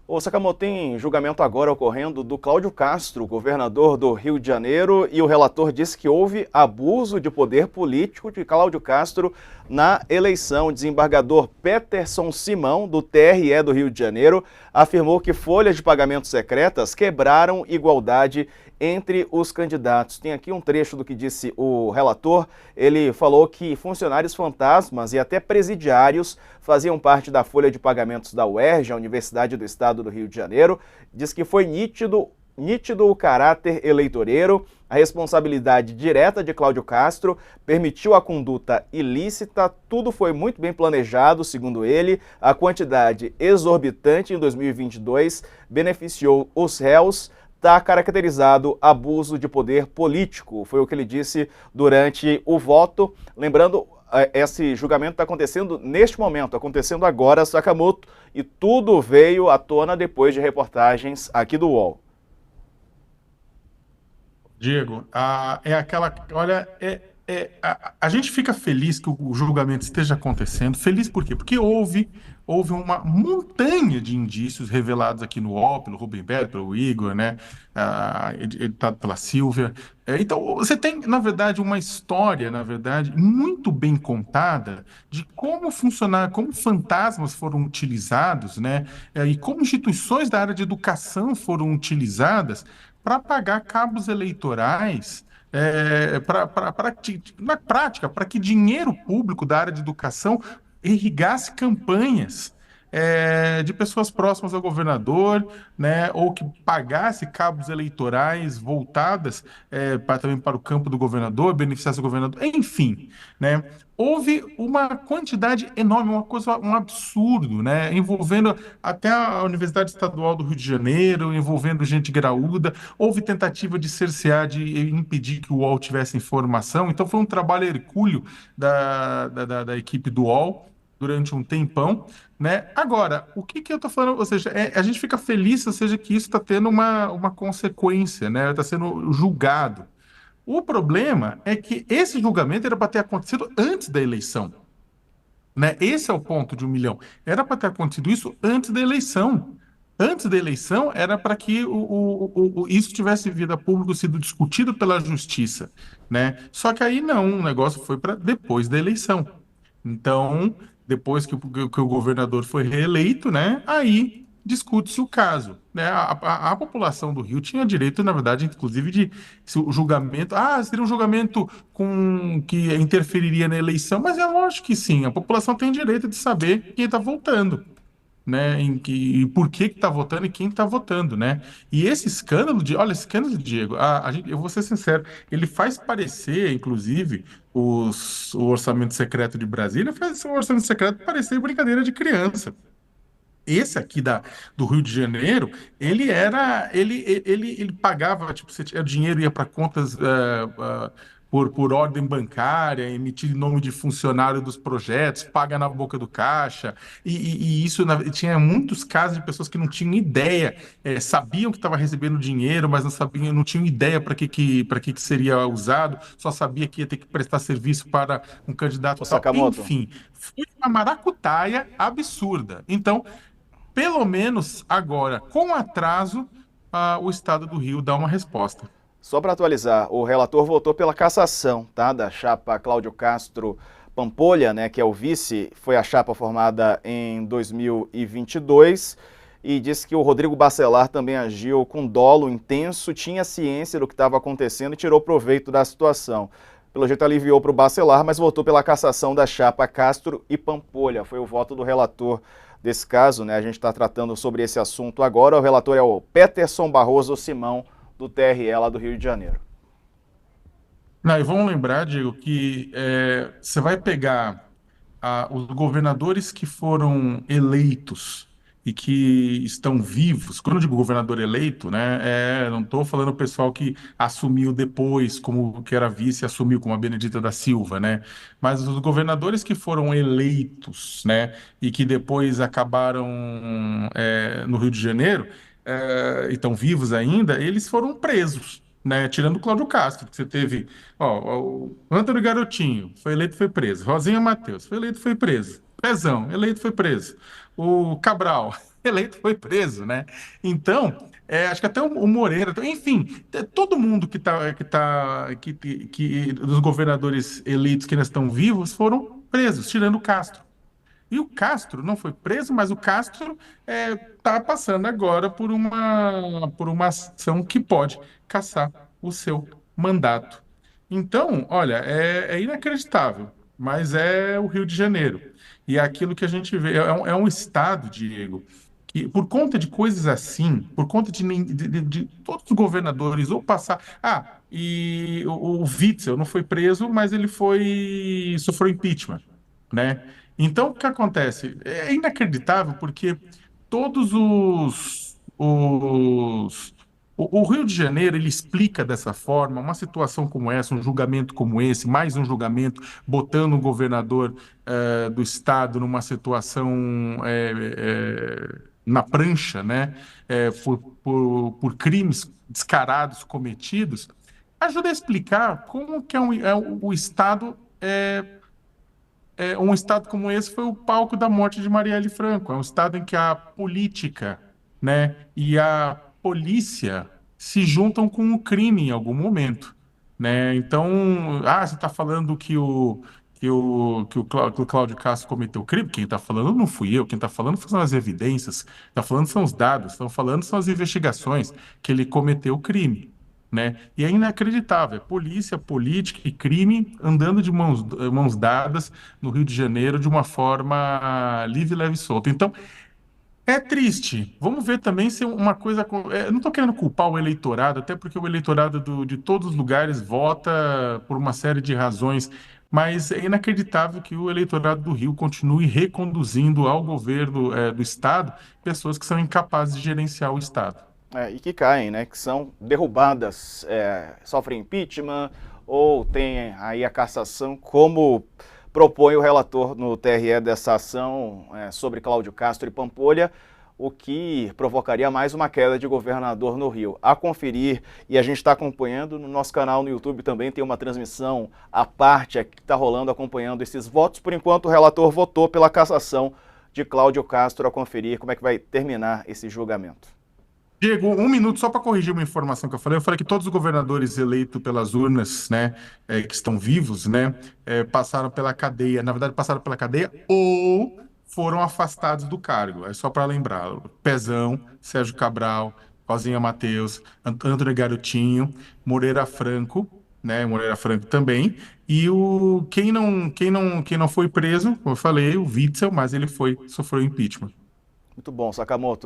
O Sakamoto, tem julgamento agora ocorrendo do Cláudio Castro, governador do Rio de Janeiro, e o relator disse que houve abuso de poder político de Cláudio Castro na eleição. O desembargador Peterson Simão, do TRE do Rio de Janeiro, afirmou que folhas de pagamento secretas quebraram igualdade entre os candidatos. Tem aqui um trecho do que disse o relator. Ele falou que funcionários fantasmas e até presidiários faziam parte da folha de pagamentos da UERJ, a Universidade do Estado do Rio de Janeiro. Diz que foi nítido o caráter eleitoreiro, a responsabilidade direta de Cláudio Castro permitiu a conduta ilícita, tudo foi muito bem planejado, segundo ele, a quantidade exorbitante em 2022 beneficiou os réus, está caracterizado abuso de poder político, foi o que ele disse durante o voto. Lembrando, esse julgamento está acontecendo neste momento, acontecendo agora, Sakamoto, e tudo veio à tona depois de reportagens aqui do UOL. Diego, é aquela. Olha, a gente fica feliz que o julgamento esteja acontecendo. Feliz por quê? Porque houve uma montanha de indícios revelados aqui no UOL, pelo Rubem Berto, pelo Igor, né? Editado pela Silvia. Então, você tem, na verdade, uma história, na verdade, muito bem contada de como funcionar, como fantasmas foram utilizados, né? E como instituições da área de educação foram utilizadas para pagar cabos eleitorais, na prática, para que dinheiro público da área de educação irrigasse campanhas de pessoas próximas ao governador, né, ou que pagasse cabos eleitorais voltadas também para o campo do governador, beneficiasse o governador, enfim, né? Houve uma quantidade enorme, uma coisa, um absurdo, né? Envolvendo até a Universidade Estadual do Rio de Janeiro, envolvendo gente graúda. Houve tentativa de cercear, de impedir que o UOL tivesse informação. Então, foi um trabalho hercúleo da equipe do UOL durante um tempão, né? Agora, o que eu estou falando? Ou seja, a gente fica feliz, ou seja, que isso está tendo uma consequência, né? Está sendo julgado. O problema é que esse julgamento era para ter acontecido antes da eleição, né? Esse é o ponto de 1 milhão. Era para ter acontecido isso antes da eleição. Antes da eleição, era para que isso tivesse vindo a público, sido discutido pela justiça, né? Só que aí não, o negócio foi para depois da eleição. Então, depois que o governador foi reeleito, né? Aí discute-se o caso, né? A população do Rio tinha direito, na verdade, inclusive, de se o julgamento. Ah, seria um julgamento que interferiria na eleição, mas eu acho que sim. A população tem direito de saber quem está votando, né, e por que está votando e quem está votando, né? E esse escândalo olha, esse escândalo, Diego, eu vou ser sincero, ele faz parecer, inclusive, o orçamento secreto de Brasília faz o orçamento secreto parecer brincadeira de criança. Esse aqui do Rio de Janeiro, ele pagava, tipo, o dinheiro ia para contas por ordem bancária, emitir em nome de funcionário dos projetos, paga na boca do caixa, e isso tinha muitos casos de pessoas que não tinham ideia, sabiam que estava recebendo dinheiro, mas não sabiam, não tinham ideia para que seria usado, só sabia que ia ter que prestar serviço para um candidato O tal, Sakamoto, enfim, foi uma maracutaia absurda. Então, pelo menos agora, com atraso, o Estado do Rio dá uma resposta. só para atualizar, o relator votou pela cassação, tá, da chapa Cláudio Castro Pampolha, né, que é o vice, foi a chapa formada em 2022, e disse que o Rodrigo Bacelar também agiu com dolo intenso, tinha ciência do que estava acontecendo e tirou proveito da situação. Pelo jeito aliviou para o Bacelar, mas votou pela cassação da chapa Castro e Pampolha. Foi o voto do relator desse caso, né? A gente está tratando sobre esse assunto agora. O relator é o Peterson Barroso Simão, do TRE lá do Rio de Janeiro. Não, e vamos lembrar, Diego, que você vai pegar os governadores que foram eleitos e que estão vivos. Quando eu digo governador eleito, né, não estou falando o pessoal que assumiu depois, como que era vice, assumiu como a Benedita da Silva, né? Mas os governadores que foram eleitos, né, e que depois acabaram no Rio de Janeiro, e estão vivos ainda, eles foram presos. Né, tirando o Cláudio Castro, que você teve, ó, o Antônio Garotinho, foi eleito, foi preso. Rosinha Matheus, foi eleito, foi preso. Pezão, eleito, foi preso. O Cabral, eleito foi preso, né? Então, acho que até o Moreira, enfim, todo mundo dos governadores eleitos que ainda estão vivos foram presos, tirando o Castro. E o Castro não foi preso, mas o Castro está passando agora por uma ação que pode cassar o seu mandato. Então, olha, é inacreditável, mas é o Rio de Janeiro. E é aquilo que a gente vê, é um estado, Diego, que por conta de coisas assim, por conta de todos os governadores ou passar. Ah, e o Witzel não foi preso, mas ele sofreu impeachment, né? Então, o que acontece? É inacreditável porque todos o Rio de Janeiro, ele explica dessa forma uma situação como essa, um julgamento como esse, mais um julgamento, botando o governador do estado numa situação na prancha, né, por crimes descarados cometidos, ajuda a explicar como que o Estado um estado como esse foi o palco da morte de Marielle Franco. É um estado em que a política, né, e a polícia se juntam com o crime em algum momento, né? Então, você está falando que o Cláudio Castro cometeu crime? Quem está falando não fui eu. Quem está falando são as evidências. Está falando são os dados. Estão falando são as investigações que ele cometeu crime, né? E é inacreditável. É polícia, política e crime andando de mãos dadas no Rio de Janeiro de uma forma livre, leve e solta. Então, é triste. Vamos ver também se uma coisa. Não estou querendo culpar o eleitorado, até porque o eleitorado de todos os lugares vota por uma série de razões, mas é inacreditável que o eleitorado do Rio continue reconduzindo ao governo, do Estado pessoas que são incapazes de gerenciar o Estado. E que caem, né? Que são derrubadas, sofrem impeachment ou tem aí a cassação, como propõe o relator no TRE dessa ação sobre Cláudio Castro e Pampolha, o que provocaria mais uma queda de governador no Rio. A conferir, e a gente está acompanhando no nosso canal no YouTube também, tem uma transmissão à parte que está rolando, acompanhando esses votos. Por enquanto, o relator votou pela cassação de Cláudio Castro. A conferir como é que vai terminar esse julgamento. Diego, um minuto só para corrigir uma informação que eu falei. Eu falei que todos os governadores eleitos pelas urnas, né, que estão vivos, né, passaram pela cadeia. Na verdade, passaram pela cadeia ou foram afastados do cargo. É só para lembrar. Pezão, Sérgio Cabral, Rosinha Mateus, Antônio Garotinho, Moreira Franco, né, Moreira Franco também. E quem não foi preso, como eu falei, o Witzel, mas ele sofreu impeachment. Muito bom, Sakamoto.